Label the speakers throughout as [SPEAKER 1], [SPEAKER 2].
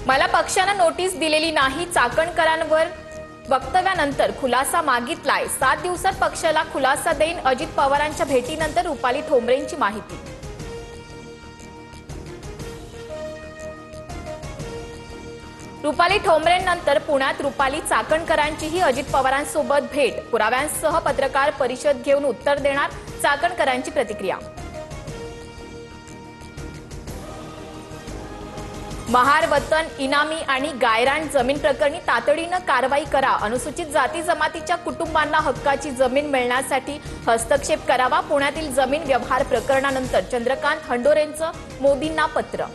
[SPEAKER 1] मला पक्षाने नोटीस दिलेली नाही, चाकणकरांवर वक्तव्यानंतर खुलासा मागितलाय। 7 दिवसात पक्षाला खुलासा देईन, अजित पवारांच्या भेटीनंतर रुपाली ठोंबरेंची माहिती। रुपाली ठोंबरेंनंतर पुण्यात रुपाली चाकणकरांचीही अजित पवारांसोबत भेट, पुराव्यांसह पत्रकार परिषद घेऊन उत्तर देणार चाकणकरांची प्रतिक्रिया। महार, वतन, इनामी आणि गायरान जमीन प्रकरणी तातडीने कारवाई करा, अनुसूचित जाती जमातीच्या कुटुंबांना हक्काची जमीन मिळण्यासाठी हस्तक्षेप करावा। पुण्यातील जमीन व्यवहार प्रकरणानंतर चंद्रकांत हंडोरेंचं मोदींना पत्र।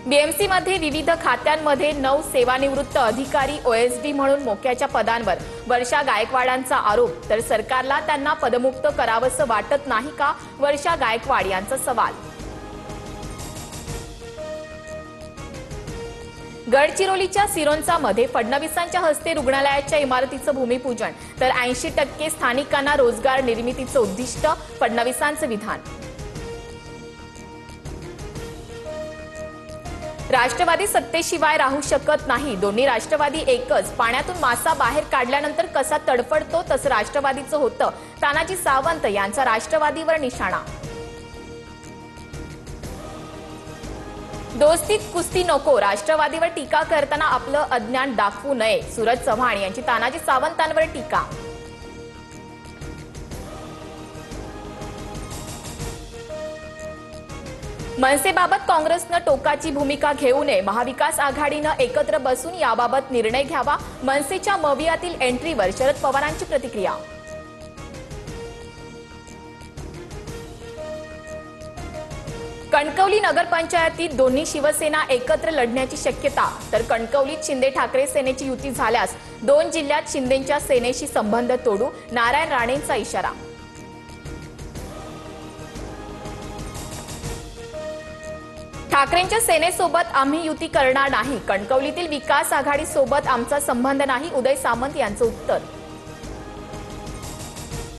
[SPEAKER 1] बीएमसी मध्ये विविध खात्यांमध्ये 9 सेवानिवृत्त अधिकारी ओएसडी म्हणून मोक्याच्या पदांवर, वर्षा गायकवाडांचा आरोप, तर सरकारला त्यांना पदमुक्त करावंसं वाटत नाही का, वर्षा गायकवाड यांचा सवाल। गडचिरोलीच्या सिरोंचामध्ये फडणवीसांच्या हस्ते रुग्णालयाच्या इमारतीचं भूमिपूजन, तर 80% स्थानिकांना रोजगार निर्मितीचं उद्दिष्ट, फडणवीसांचं विधान। राष्ट्रवादी सत्तेशिवाय राहू शकत नाही, दोन्ही राष्ट्रवादी एकच, पाण्यातून मासा बाहेर काढल्यानंतर कसा तडफडतो तसं राष्ट्रवादीचं होतं, तानाजी सावंत यांचा राष्ट्रवादीवर निशाणा। दोस्तीत कुस्ती नको, राष्ट्रवादीवर टीका करताना आपलं अज्ञान दाखवू नये, सूरज चव्हाण यांची तानाजी सावंतांवर टीका। मनसेबाबत काँग्रेसनं टोकाची भूमिका घेऊ नये, महाविकास आघाडीनं एकत्र बसून याबाबत निर्णय घ्यावा, मनसेच्या मवियातील एंट्रीवर शरद पवारांची प्रतिक्रिया। कणकवली नगरपंचायतीत दोन्ही शिवसेना एकत्र लढण्याची शक्यता, तर कणकवलीत शिंदे ठाकरे सेनेची युती झाल्यास 2 जिल्ह्यात शिंदेंच्या सेनेशी संबंध तोडू, नारायण राणेंचा इशारा। ठाकरेंच्या सेनेसोबत आम्ही युती करणार नाही, कणकवलीतील विकास आघाडीसोबत आमचा संबंध नाही, उदय सामंत यांचं उत्तर।